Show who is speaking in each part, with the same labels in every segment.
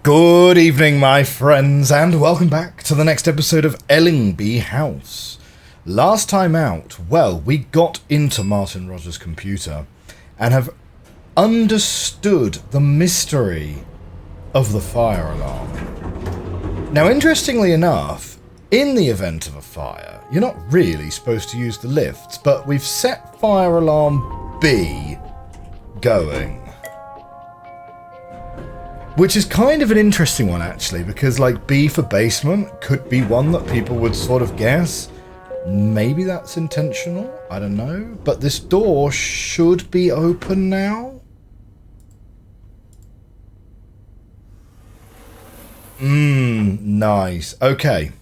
Speaker 1: Good evening, my friends, and welcome back to the next episode of Ellingby House. Last time out, well, we got into Martin Rogers' computer and have understood the mystery of the fire alarm. Now, interestingly enough, in the event of a fire, you're not really supposed to use the lifts, but we've set fire alarm B going. Which is kind of an interesting one, actually, because, like, B for basement could be one that people would sort of guess. Maybe that's intentional, I don't know. But this door should be open now. Nice. Okay.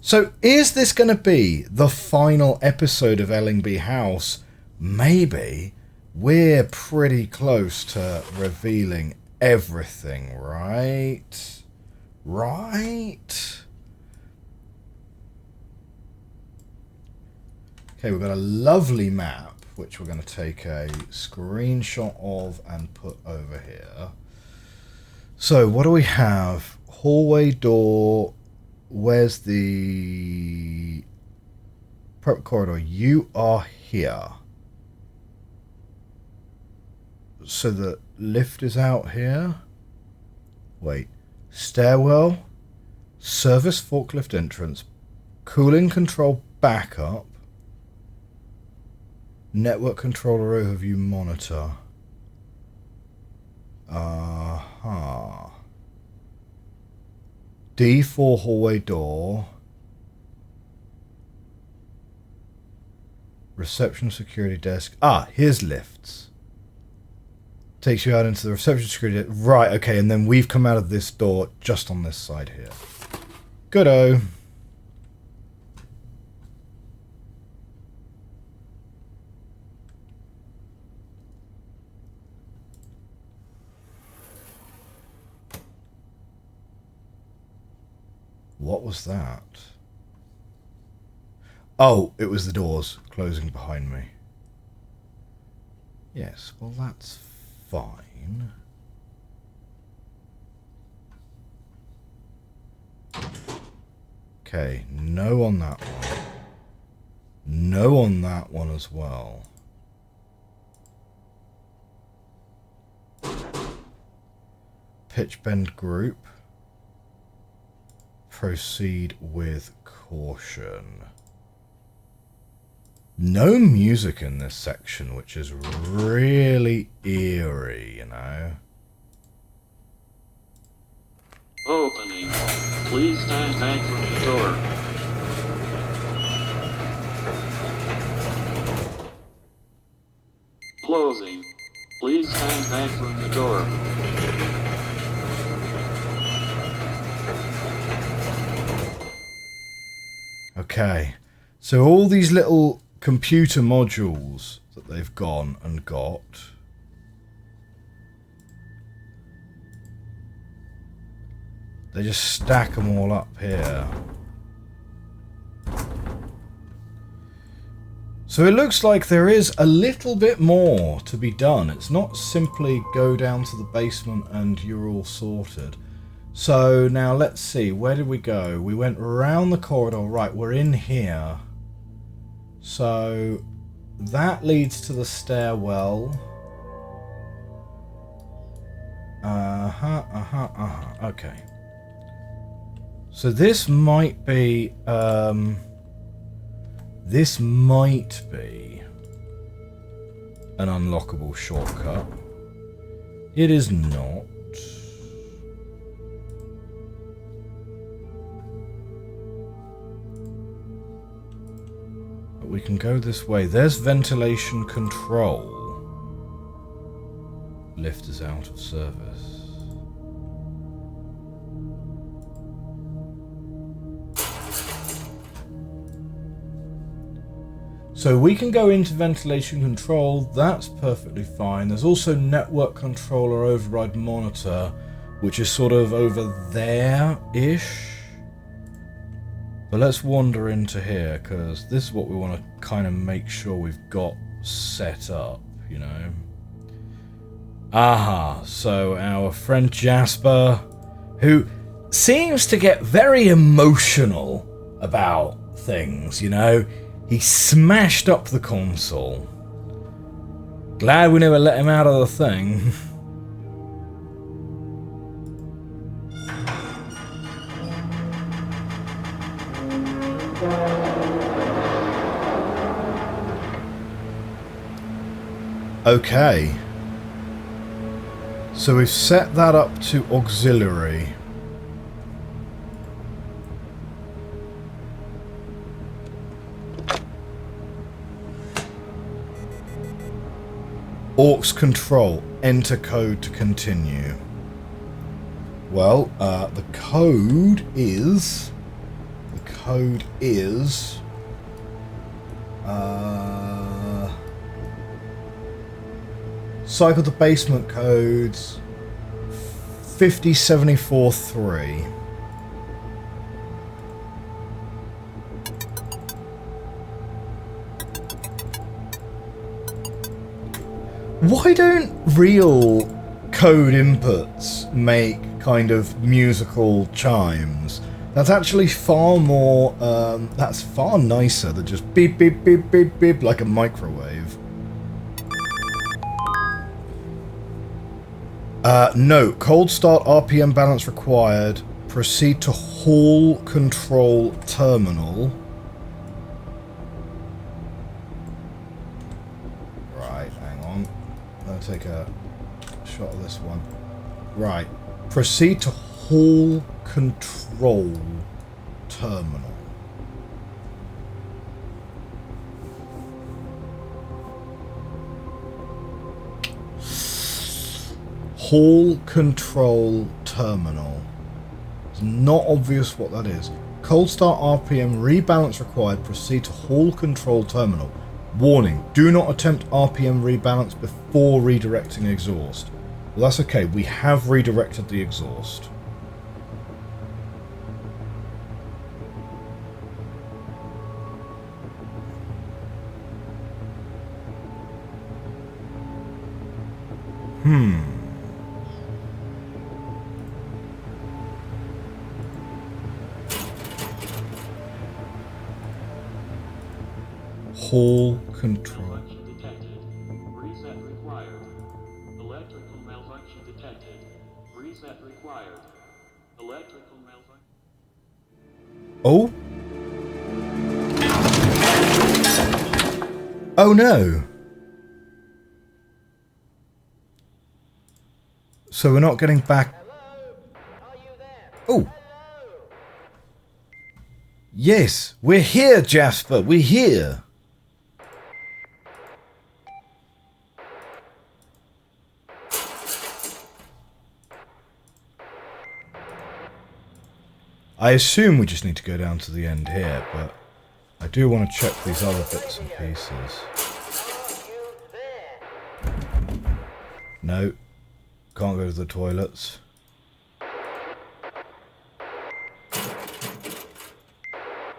Speaker 1: So, is this going to be the final episode of Ellingby House? Maybe. We're pretty close to revealing everything, right? Okay, we've got a lovely map, which we're going to take a screenshot of and put over here. So, what do we have? Hallway door. Where's the prep corridor? You are here. So the lift is out here. Wait. Stairwell. Service forklift entrance. Cooling control backup. Network controller overview monitor. D4 hallway door. Reception security desk. Here's lifts. Takes you out into the reception security. Right, okay, and then we've come out of this door just on this side here. Good-o. What was that? Oh, it was the doors closing behind me. Yes, well that's fine. Okay, no on that one. No on that one as well. Pitch bend group. Proceed with caution. No music in this section, which is really eerie, you know.
Speaker 2: Opening. Please stand back from the door. Closing. Please stand back from the door.
Speaker 1: Okay, so all these little computer modules that they've gone and got. They just stack them all up here. So it looks like there is a little bit more to be done. It's not simply go down to the basement and you're all sorted. So now let's see, where did we go? We went around the corridor. Right, we're in here. So that leads to the stairwell. Okay. So this might be an unlockable shortcut. It is not. But we can go this way. There's ventilation control. Lift is out of service. So we can go into ventilation control, that's perfectly fine. There's also network controller override monitor, which is sort of over there-ish. But let's wander into here, because this is what we want to kind of make sure we've got set up, you know. Aha, so our friend Jasper who seems to get very emotional about things, you know. He smashed up the console. Glad we never let him out of the thing. Okay. So we've set that up to auxiliary. Aux control. Enter code to continue. Well, the code is... cycle the basement codes 50743. Why don't real code inputs make kind of musical chimes? That's actually far more, that's far nicer than just beep, beep, beep, beep, beep, like a microwave. No, cold start RPM balance required. Proceed to hall control terminal. Right, hang on. I'll take a shot of this one. Right, proceed to hall control terminal. Hall control terminal. It's not obvious what that is. Cold start RPM rebalance required. Proceed to hall control terminal. Warning, do not attempt RPM rebalance before redirecting exhaust. Well, that's okay. We have redirected the exhaust. Hall control.
Speaker 2: Malfunction detected. Reset required. Electrical malfunction detected. Reset required. Electrical malfunction.
Speaker 1: Oh? Oh no. So we're not getting back. Oh. Yes, we're here, Jasper. We're here. I assume we just need to go down to the end here, but I do want to check these other bits and pieces. No, can't go to the toilets.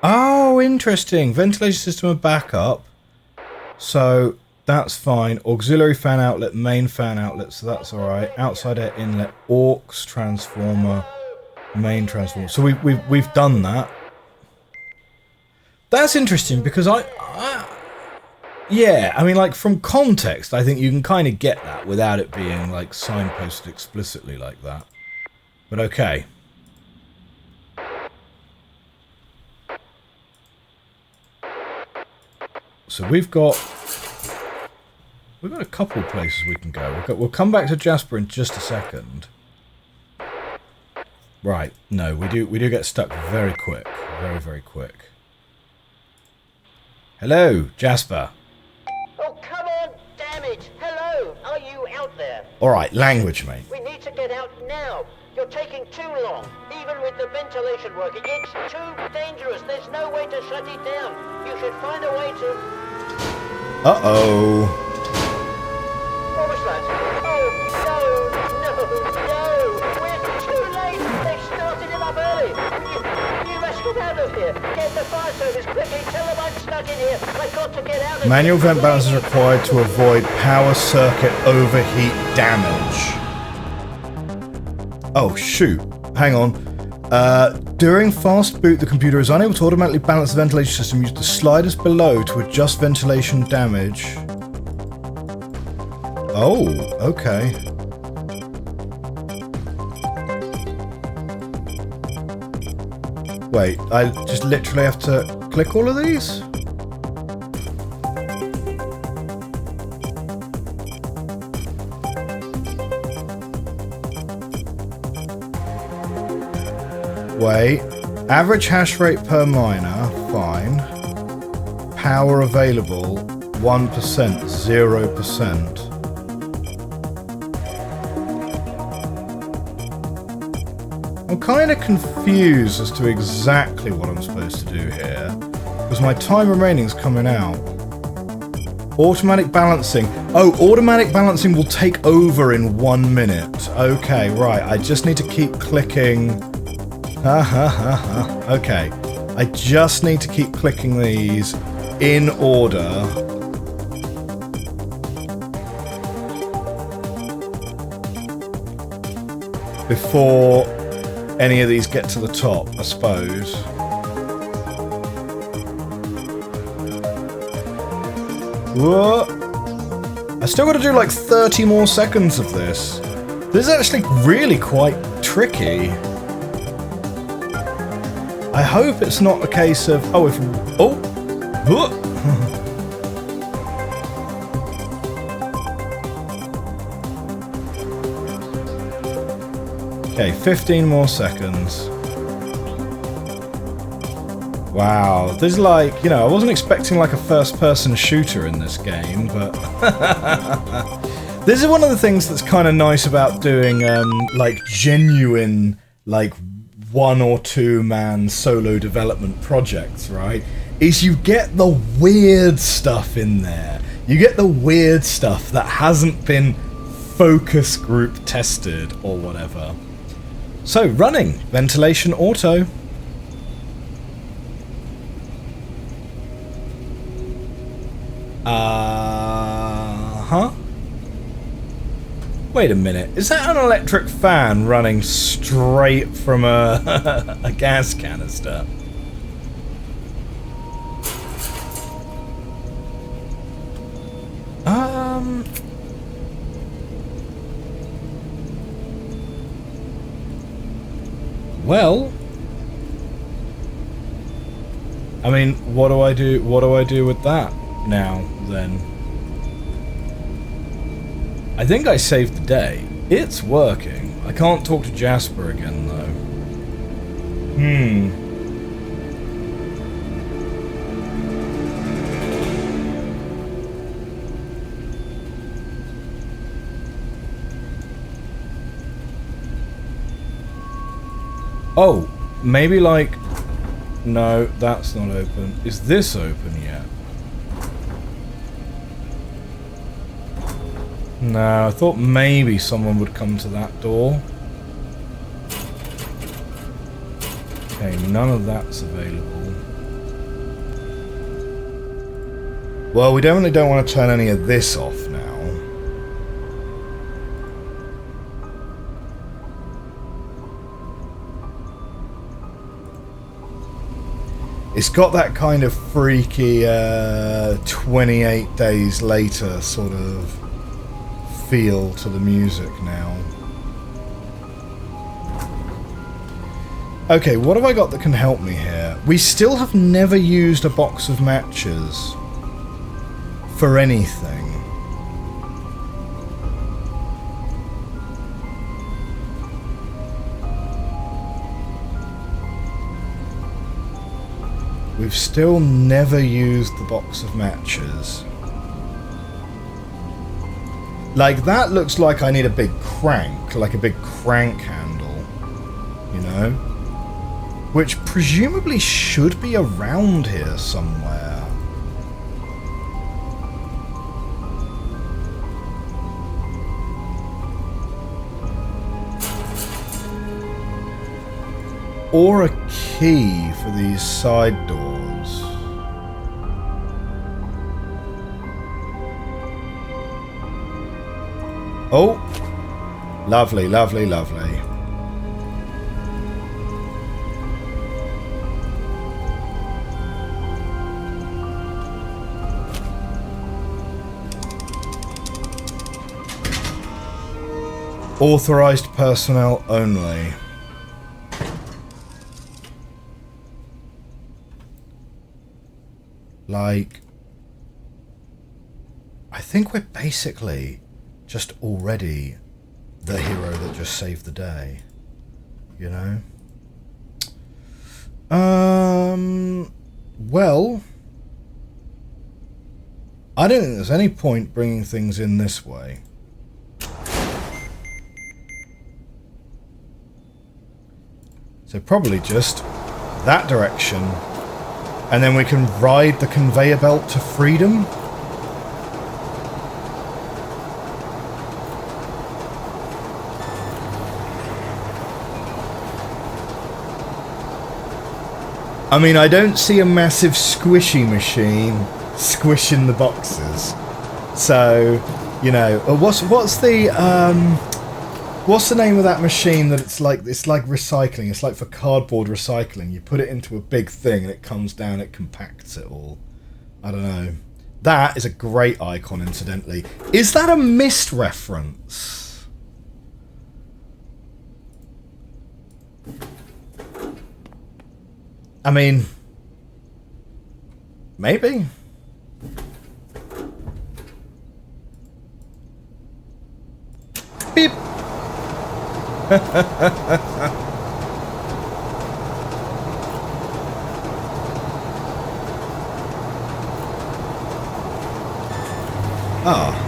Speaker 1: Oh, interesting. Ventilation system and backup. So that's fine. Auxiliary fan outlet, main fan outlet, so that's alright. Outside air inlet, aux transformer. Main transformer. So we've done that. That's interesting because yeah, I mean, like, from context, I think you can kind of get that without it being like signposted explicitly like that. But okay. So we've got a couple places we can go. We'll come back to Jasper in just a second. Right, no, we do get stuck very quick. Very, very quick. Hello, Jasper.
Speaker 3: Oh, come on, damn it! Hello, are you out there?
Speaker 1: Alright, language, mate.
Speaker 3: We need to get out now. You're taking too long. Even with the ventilation working, it's too dangerous. There's no way to shut it down. You should find a way to...
Speaker 1: Uh-oh.
Speaker 3: What was that? Oh, no! We're too late! They started it up early! You must get out of here! Get the fire service quickly! Tell them I'm stuck in here! I've got to get out of here!
Speaker 1: Manual vent balance is required to avoid power circuit overheat damage. Oh, shoot. hang on. During fast boot, the computer is unable to automatically balance the ventilation system. Use the sliders below to adjust ventilation damage. Oh, okay. Wait, I just literally have to click all of these? Wait. Average hash rate per miner, fine. Power available, 1%, 0%. I'm kind of confused as to exactly what I'm supposed to do here, because my time remaining is coming out. Automatic balancing. Oh, automatic balancing will take over in 1 minute. Okay, right. I just need to keep clicking. Okay. I just need to keep clicking these in order. Before any of these get to the top, I suppose. Whoa! I still got to do like 30 more seconds of this. This is actually really quite tricky. I hope it's not a case of Okay, 15 more seconds. Wow, this is like, you know, I wasn't expecting like a first-person shooter in this game, but this is one of the things that's kind of nice about doing like genuine, like 1 or 2 man solo development projects, right? Is you get the weird stuff in there. You get the weird stuff that hasn't been focus group tested or whatever. So, running. Ventilation auto. Huh? Wait a minute. Is that an electric fan running straight from a gas canister? Well, I mean, what do I do? What do I do with that now? Then I think I saved the day. It's working. I can't talk to Jasper again though. Oh, maybe like... No, that's not open. Is this open yet? No, I thought maybe someone would come to that door. Okay, none of that's available. Well, we definitely don't want to turn any of this off now. It's got that kind of freaky 28 days later sort of feel to the music now. Okay, what have I got that can help me here? We still have never used a box of matches for anything. We've still never used the box of matches. Like, that looks like I need a big crank, like a big crank handle, you know? Which presumably should be around here somewhere. Or a key for these side doors. Oh! Lovely, lovely, lovely. Authorized personnel only. Like, I think we're basically just already the hero that just saved the day, you know? Well, I don't think there's any point bringing things in this way. So probably just that direction, and then we can ride the conveyor belt to freedom. I mean, I don't see a massive squishy machine squishing the boxes. So, you know, what's the name of that machine that it's like recycling? It's like for cardboard recycling. You put it into a big thing and it comes down, it compacts it all. I don't know. That is a great icon, incidentally. Is that a Myst reference? I mean, maybe. Beep. Ah.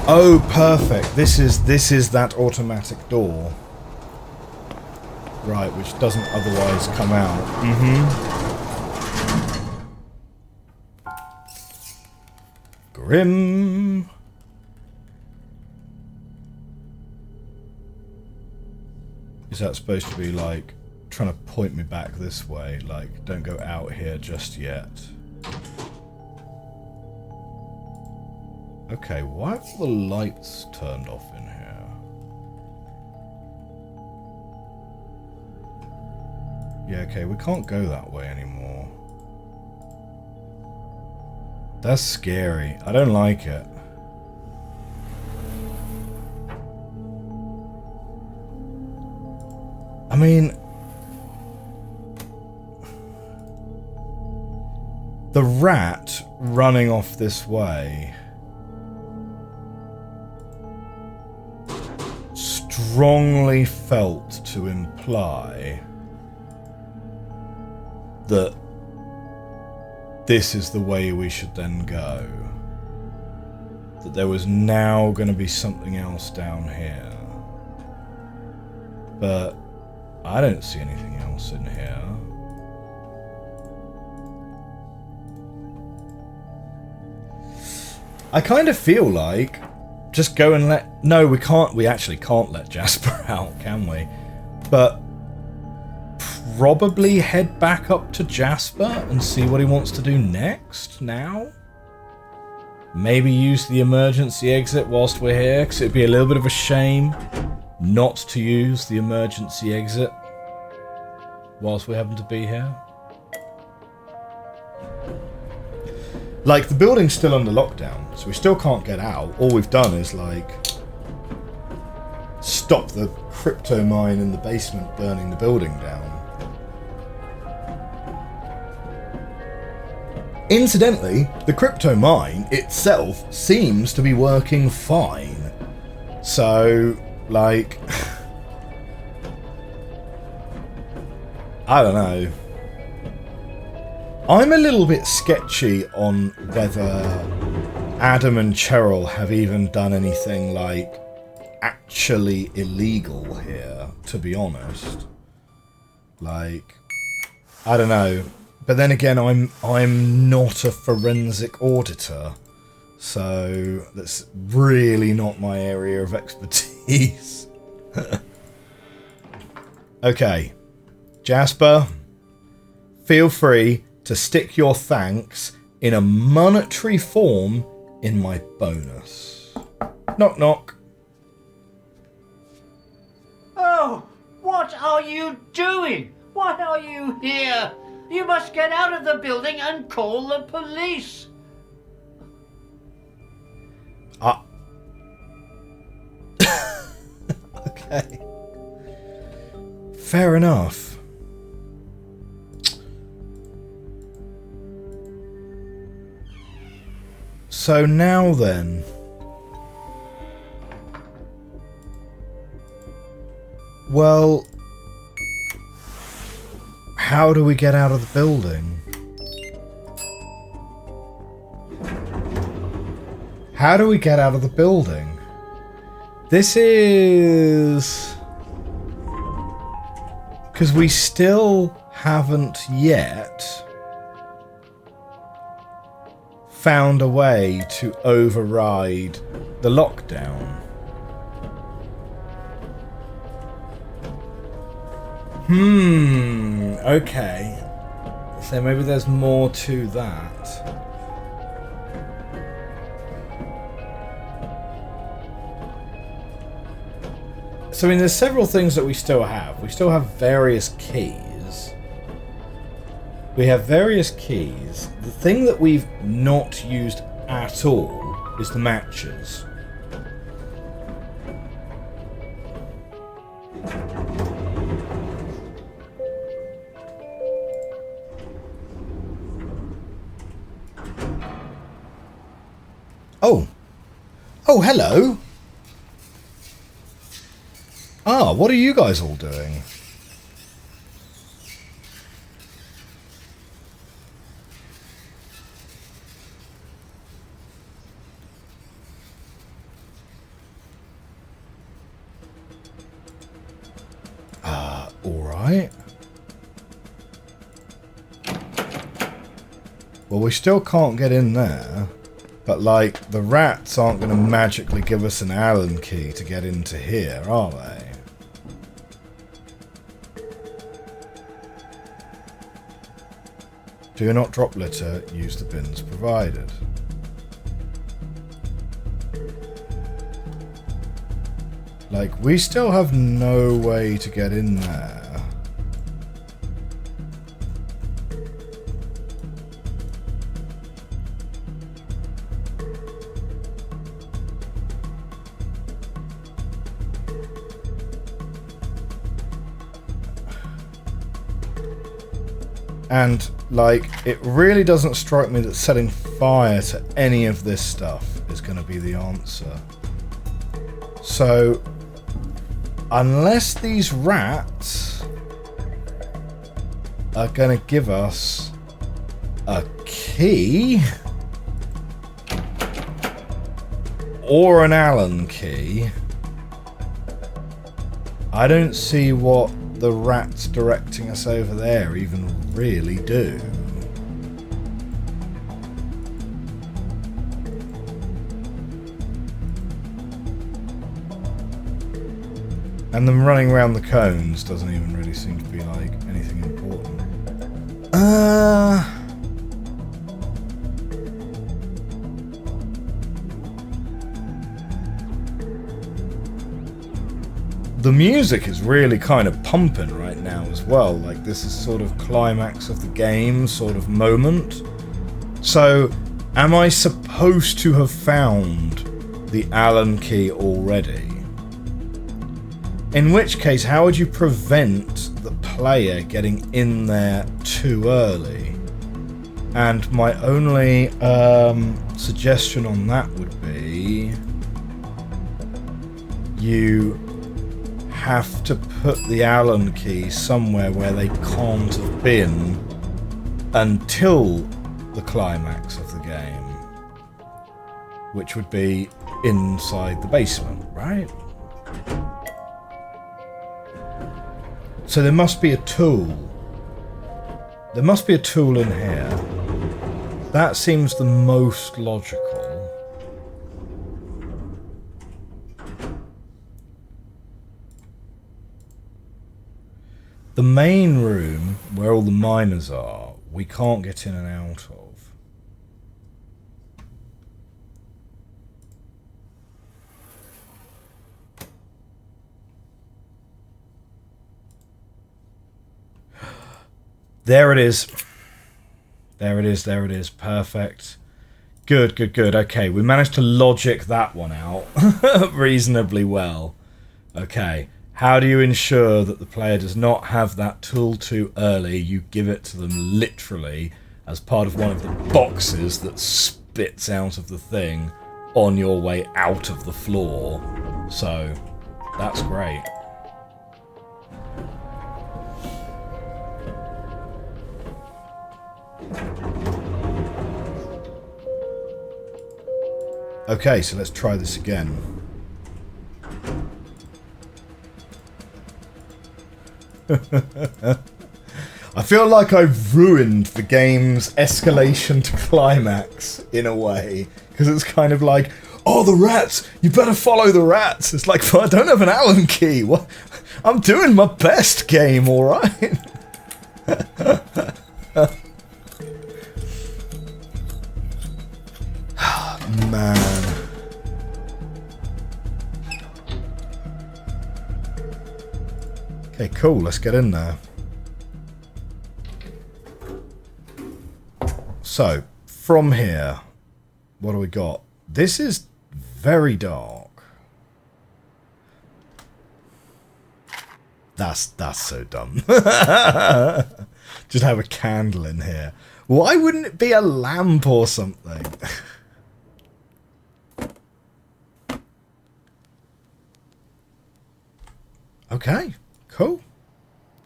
Speaker 1: Oh, perfect. This is that automatic door. Right, which doesn't otherwise come out. Grim. Is that supposed to be like trying to point me back this way? Like, don't go out here just yet. Okay, why are the lights turned off in here? Yeah, okay, we can't go that way anymore. That's scary. I don't like it. I mean, the rat running off this way strongly felt to imply that this is the way we should then go. That there was now going to be something else down here. But I don't see anything else in here. I kind of feel like just go and let... No, we can't. We actually can't let Jasper out, can we? But probably head back up to Jasper and see what he wants to do next now. Maybe use the emergency exit whilst we're here, because it'd be a little bit of a shame not to use the emergency exit whilst we happen to be here. Like, the building's still under lockdown, so we still can't get out. All we've done is, like, stop the crypto mine in the basement burning the building down. Incidentally, the crypto mine itself seems to be working fine. So, like... I don't know. I'm a little bit sketchy on whether Adam and Cheryl have even done anything, like, actually illegal here, to be honest. Like, I don't know. But then again, I'm not a forensic auditor, so that's really not my area of expertise. Okay, Jasper, feel free to stick your thanks in a monetary form in my bonus. Knock knock.
Speaker 4: Oh, what are you doing? Why are you here?
Speaker 3: You must get out of the building and call the police.
Speaker 1: Okay. Fair enough. So now then... Well... How do we get out of the building? How do we get out of the building? This is... Because we still haven't yet found a way to override the lockdown. Okay. So maybe there's more to that. So I mean, there's several things that we still have. We still have various keys. We have various keys. The thing that we've not used at all is the matches. Oh. Oh, hello. Ah, what are you guys all doing? Alright. Well, we still can't get in there. But, like, the rats aren't going to magically give us an Allen key to get into here, are they? Do not drop litter, use the bins provided. Like, we still have no way to get in there. And, like, it really doesn't strike me that setting fire to any of this stuff is going to be the answer. So, unless these rats are going to give us a key or an Allen key, I don't see what the rats directing us over there even really do. And them running around the cones doesn't even really seem to be like anything important. The music is really kind of pumping right now as well. Like, this is sort of climax of the game sort of moment. So, am I supposed to have found the Allen key already? In which case, how would you prevent the player getting in there too early? And my only suggestion on that would be you have to put the Allen key somewhere where they can't have been until the climax of the game, which would be inside the basement, right? So there must be a tool. There must be a tool in here. That seems the most logical. The main room, where all the miners are, we can't get in and out of. There it is. There it is, there it is. Perfect. Good, good, good. Okay, we managed to logic that one out reasonably well. Okay, how do you ensure that the player does not have that tool too early? You give it to them literally as part of one of the boxes that spits out of the thing on your way out of the floor. So, that's great. Okay, so let's try this again. I feel like I've ruined the game's escalation to climax in a way. Because it's kind of like, oh, the rats! You better follow the rats! It's like, well, I don't have an Allen key! What? I'm doing my best, game, alright? Man. Okay, cool, let's get in there. So, from here, what do we got? This is very dark. That's so dumb. Just have a candle in here. Why wouldn't it be a lamp or something? Okay, cool.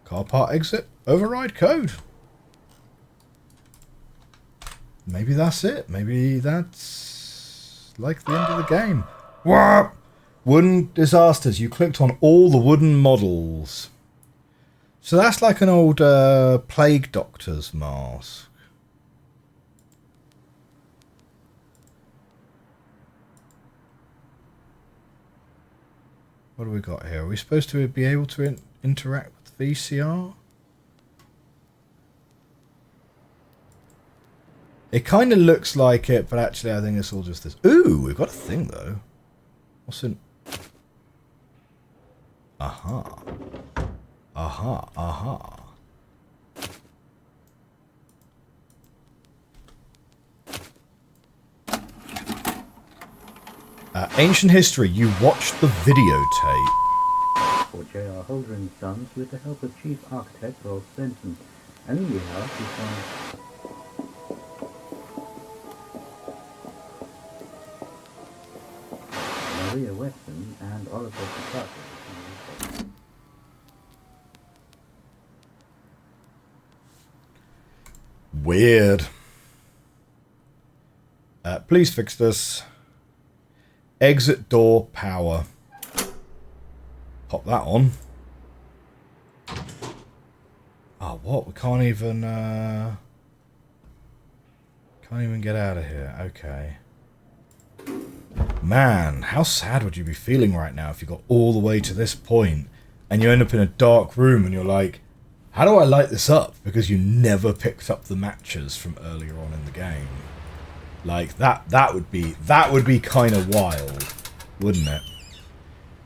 Speaker 1: Car part exit, override code. Maybe that's it. Maybe that's like the end of the game. What? Wooden disasters. You clicked on all the wooden models. So that's like an old plague doctor's mask. What do we got here? Are we supposed to be able to interact with VCR? It kind of looks like it, but actually I think it's all just this. Ooh, we've got a thing though. What's in... Aha. Aha, aha. Ancient history, you watched the videotape.
Speaker 4: For J.R. Holder and Sons, with the help of Chief Architect Rolf Benson, Ellingby House is on Maria Weston and Oliver Picasso.
Speaker 1: Weird. Please fix this. Exit door power. Pop that on. Oh, what? We can't even get out of here. Okay. Man, how sad would you be feeling right now if you got all the way to this point and you end up in a dark room and you're like, how do I light this up? Because you never picked up the matches from earlier on in the game. Like that would be kind of wild, wouldn't it?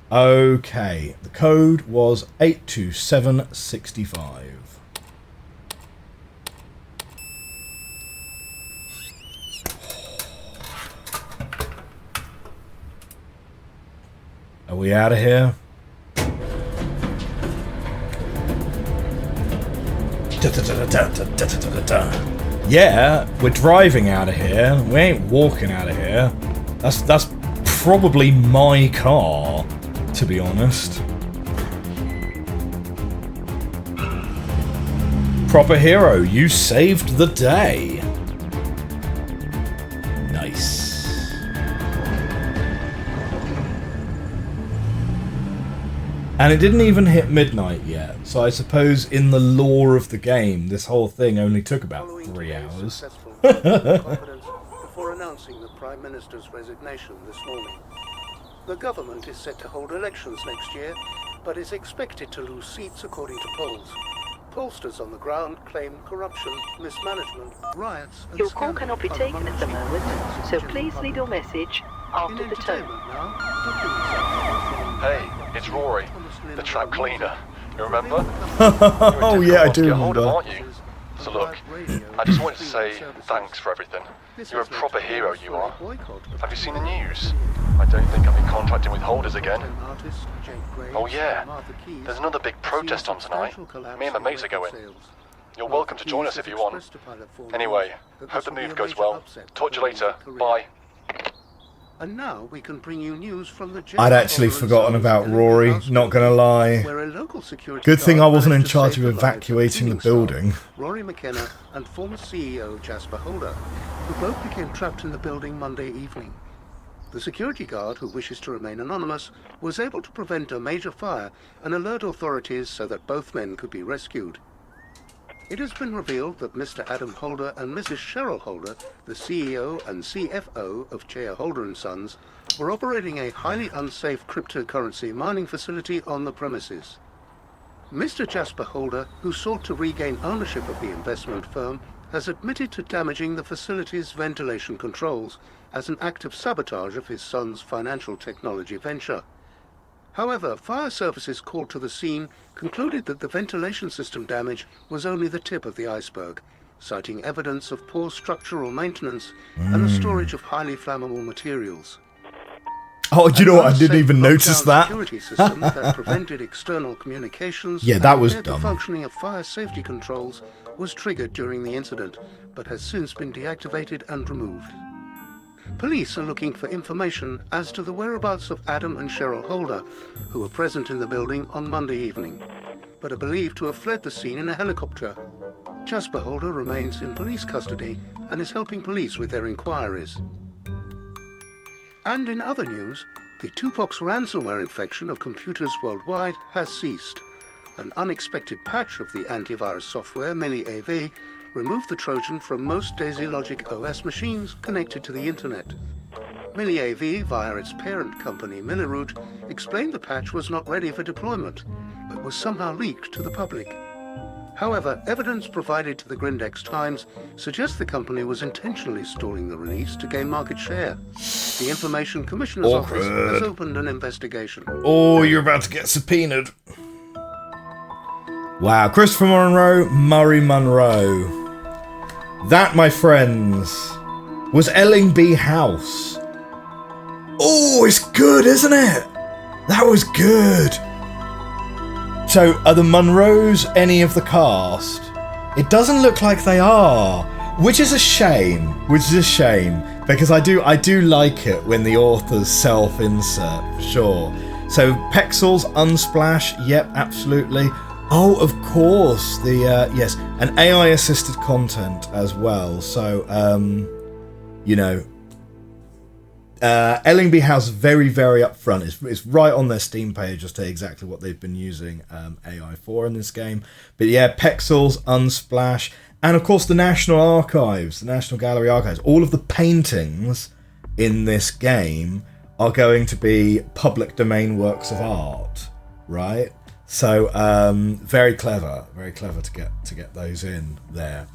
Speaker 1: Okay, the code was 82765. Are we out of here? Yeah, we're driving out of here. We ain't walking out of here. That's probably my car, to be honest. Proper hero, you saved the day. Nice. And it didn't even hit midnight yet, so I suppose in the lore of the game, this whole thing only took about 3 hours.
Speaker 5: Before announcing the Prime Minister's resignation this morning. The government is set to hold elections next year, but is expected to lose seats according to polls. Pollsters on the ground claim corruption, mismanagement, riots, and
Speaker 6: your call cannot be taken at the moment, so please leave your message after the tone.
Speaker 7: Hey, it's Rory, the trap cleaner. You remember?
Speaker 1: Oh yeah, I do
Speaker 7: Get hold of,
Speaker 1: remember.
Speaker 7: aren't you? So look, I just wanted to say thanks for everything. You're a proper hero, you are. Have you seen the news? I don't think I'll be contracting with holders again. Oh yeah, there's another big protest on tonight. Me and my mates are going. You're welcome to join us if you want. Anyway, hope the move goes well. Talk to you later. Bye.
Speaker 5: And now we can bring you news from the
Speaker 1: I'd actually forgotten about Rory, not gonna lie. Good thing I wasn't in charge of evacuating the building.
Speaker 5: Rory McKenna and former CEO Jepfore Holder, who both became trapped in the building Monday evening. The security guard, who wishes to remain anonymous, was able to prevent a major fire and alert authorities so that both men could be rescued. It has been revealed that Mr. Adam Holder and Mrs. Cheryl Holder, the CEO and CFO of J.R. Holder & Sons, were operating a highly unsafe cryptocurrency mining facility on the premises. Mr. Jepfore Holder, who sought to regain ownership of the investment firm, has admitted to damaging the facility's ventilation controls as an act of sabotage of his son's financial technology venture. However, fire services called to the scene concluded that the ventilation system damage was only the tip of the iceberg, citing evidence of poor structural maintenance and the storage of highly flammable materials.
Speaker 1: Oh, do you know what? I didn't even notice that.
Speaker 5: Security system that prevented external communications
Speaker 1: Yeah, that was
Speaker 5: and
Speaker 1: dumb.
Speaker 5: the functioning of fire safety controls was triggered during the incident, but has since been deactivated and removed. Police are looking for information as to the whereabouts of Adam and Cheryl Holder, who were present in the building on Monday evening, but are believed to have fled the scene in a helicopter. Jepfore Holder remains in police custody and is helping police with their inquiries. And in other news, the 2-pox ransomware infection of computers worldwide has ceased. An unexpected patch of the antivirus software MilliAV removed the Trojan from most Daisy Logic OS machines connected to the internet. MilliAV, via its parent company Milliroot, explained the patch was not ready for deployment, but was somehow leaked to the public. However, evidence provided to the Grindex Times suggests the company was intentionally stalling the release to gain market share. The Information Commissioner's Office has opened an investigation.
Speaker 1: Oh, you're about to get subpoenaed. Wow, Christopher Monroe, Murray Monroe. That, my friends, was Ellingby House. Oh, it's good, isn't it? That was good. So, are the Monroes any of the cast? It doesn't look like they are, which is a shame. Because I do like it when the authors self-insert, for sure. So, Pexels, Unsplash, yep, absolutely. Oh, of course, yes, and AI-assisted content as well. So, Ellingby House very, very upfront. It's right on their Steam page as to exactly what they've been using AI for in this game. But yeah, Pexels, Unsplash, and of course the National Archives, the National Gallery Archives. All of the paintings in this game are going to be public domain works of art, right? So very clever to get those in there.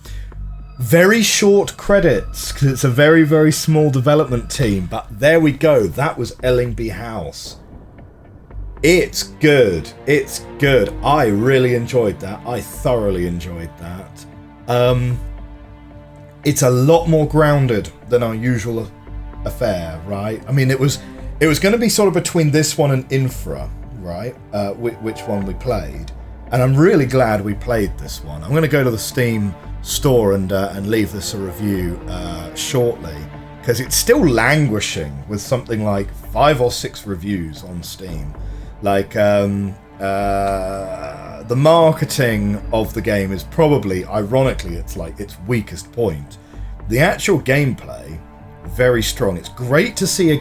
Speaker 1: Very short credits because it's a very, very small development team, but there we go. That was Ellingby House. It's good. I really enjoyed that. I thoroughly enjoyed that. It's a lot more grounded than our usual affair, right? I mean, it was going to be sort of between this one and Infra, right? Which one we played, and I'm really glad we played this one. I'm going to go to the Steam store and leave this a review shortly, because it's still languishing with something like 5 or 6 reviews on Steam. Like the marketing of the game is probably, ironically, it's like its weakest point. The actual gameplay, very strong. It's great to see a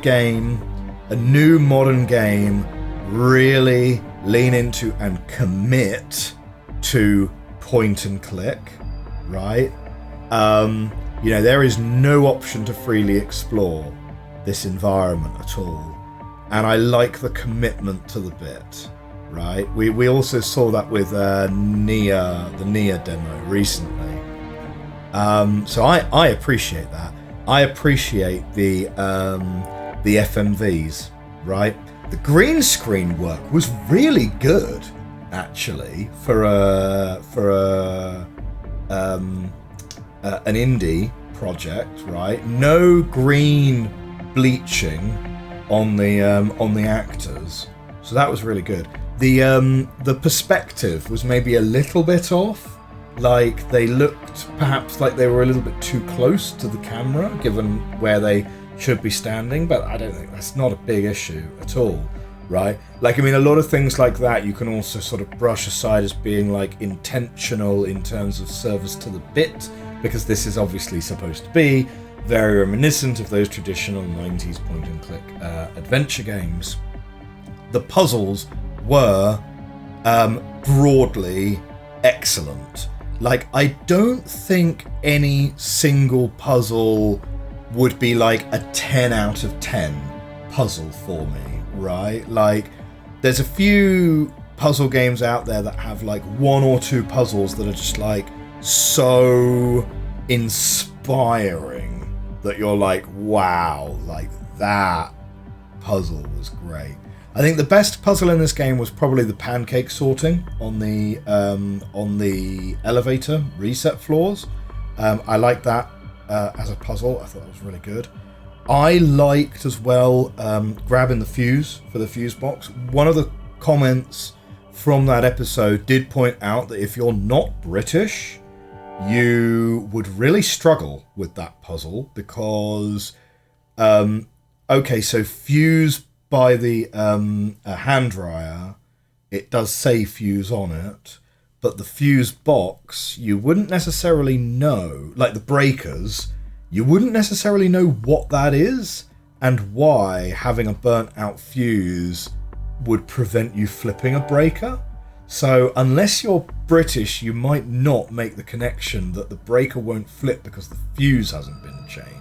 Speaker 1: new modern game, really lean into and commit to point and click, right? There is no option to freely explore this environment at all, and I like the commitment to the bit, right? We also saw that with Neyyah, the Neyyah demo recently. So I appreciate that. I appreciate the FMVs, right? The green screen work was really good, actually, for a an indie project, right? No green bleaching on the actors, so that was really good. The perspective was maybe a little bit off. Like, they looked perhaps like they were a little bit too close to the camera, given where they should be standing, but I don't think that's not a big issue at all, right? Like, I mean, a lot of things like that you can also sort of brush aside as being, like, intentional in terms of service to the bit, because this is obviously supposed to be very reminiscent of those traditional 90s point-and-click adventure games. The puzzles were broadly excellent. Like, I don't think any single puzzle would be like a 10 out of 10 puzzle for me, right? Like, there's a few puzzle games out there that have like one or two puzzles that are just like so inspiring that you're like, wow, like that puzzle was great. I think the best puzzle in this game was probably the pancake sorting on the elevator reset floors. I liked that as a puzzle. I thought it was really good. I liked as well grabbing the fuse for the fuse box. One of the comments from that episode did point out that if you're not British, you would really struggle with that puzzle because, okay, so fuse by the hand dryer, it does say fuse on it, but the fuse box, you wouldn't necessarily know, like the breakers, you wouldn't necessarily know what that is and why having a burnt out fuse would prevent you flipping a breaker. So unless you're British, you might not make the connection that the breaker won't flip because the fuse hasn't been changed.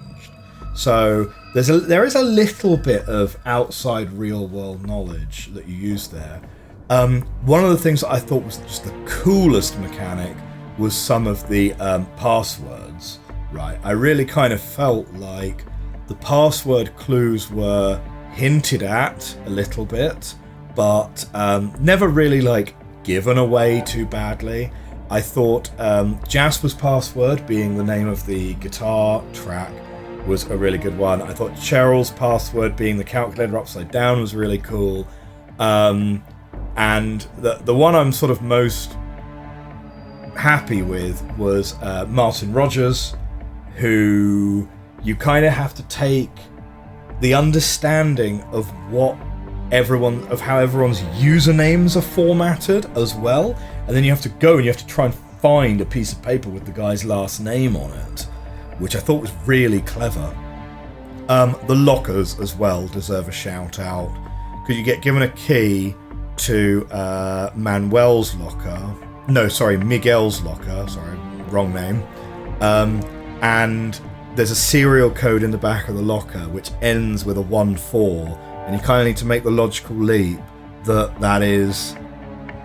Speaker 1: So there is a little bit of outside real world knowledge that you use there. One of the things that I thought was just the coolest mechanic was some of the passwords, right? I really kind of felt like the password clues were hinted at a little bit, but never really like given away too badly. I thought Jasper's password, being the name of the guitar track, was a really good one. I thought Cheryl's password, being the calculator upside down, was really cool. And the one I'm sort of most happy with was Martin Rogers, who you kind of have to take the understanding of how everyone's usernames are formatted as well, and then you have to go and you have to try and find a piece of paper with the guy's last name on it, which I thought was really clever. The lockers as well deserve a shout out, because you get given a key to Miguel's locker, wrong name, and there's a serial code in the back of the locker which ends with a 1-4, and you kind of need to make the logical leap that is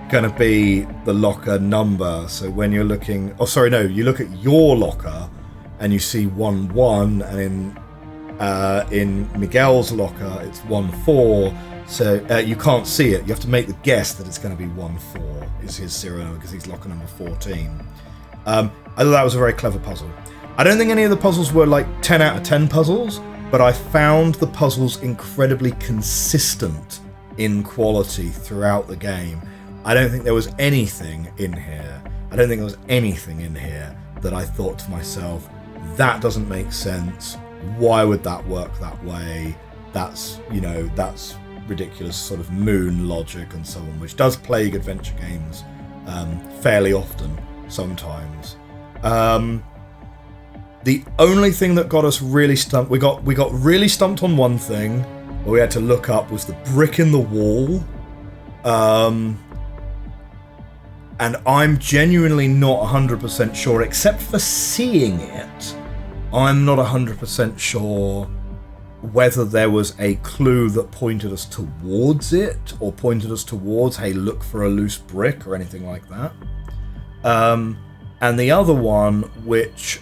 Speaker 1: going to be the locker number. So when you're looking, you look at your locker and you see 1-1, and in Miguel's locker it's 1-4, so you can't see it. You have to make the guess that it's going to be 1-4 is his serial number because he's locker number 14. I thought that was a very clever puzzle. I don't think any of the puzzles were like 10 out of 10 puzzles, but I found the puzzles incredibly consistent in quality throughout the game. I don't think there was anything in here that I thought to myself, that doesn't make sense. Why would that work that way? That's ridiculous sort of moon logic and so on, which does plague adventure games fairly often sometimes. The only thing that got us really stumped, we got really stumped on one thing where we had to look up, was the brick in the wall. And I'm genuinely not 100% sure, except for seeing it, I'm not 100% sure whether there was a clue that pointed us towards it, or pointed us towards, hey, look for a loose brick, or anything like that. And the other one, which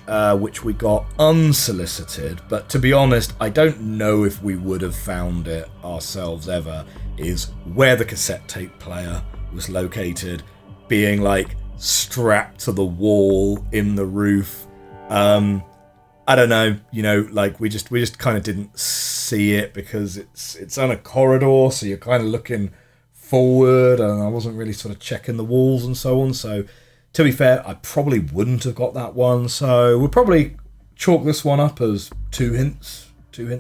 Speaker 1: we got unsolicited, but to be honest, I don't know if we would have found it ourselves ever, is where the cassette tape player was located, being like strapped to the wall in the roof. I don't know, you know, like we just kind of didn't see it because it's on a corridor, so you're kind of looking forward, and I wasn't really sort of checking the walls and so on. So to be fair, I probably wouldn't have got that one. So we'll probably chalk this one up as two hints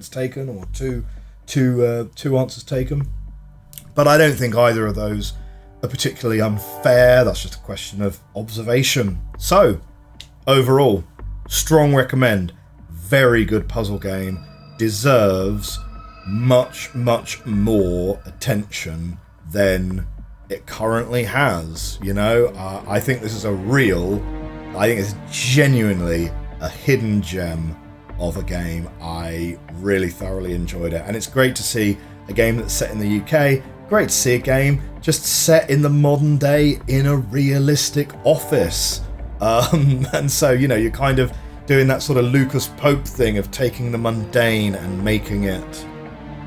Speaker 1: taken, or two answers taken. But I don't think either of those are particularly unfair. That's just a question of observation. So overall, strong recommend. Very good puzzle game. Deserves much more attention than it currently has. You know, I think this is it's genuinely a hidden gem of a game. I really thoroughly enjoyed it, and it's great to see a game that's set in the UK. Great to see a game just set in the modern day in a realistic office. And so, you know, you're kind of doing that sort of Lucas Pope thing of taking the mundane and making it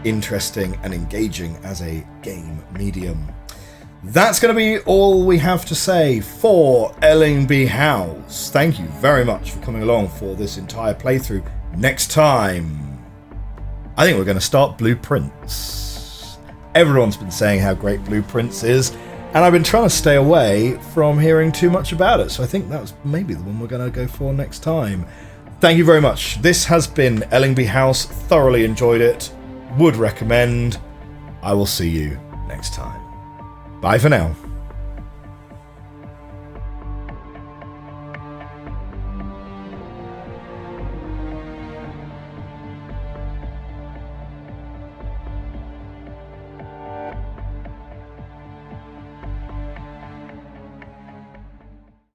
Speaker 1: interesting and engaging as a game medium. That's going to be all we have to say for Ellingby House. Thank you very much for coming along for this entire playthrough. Next time, I think we're going to start Blueprints. Everyone's been saying how great Blueprints is, and I've been trying to stay away from hearing too much about it, so I think that's maybe the one we're going to go for next time. Thank you very much. This has been Ellingby House. Thoroughly enjoyed it. Would recommend. I will see you next time. Bye for now.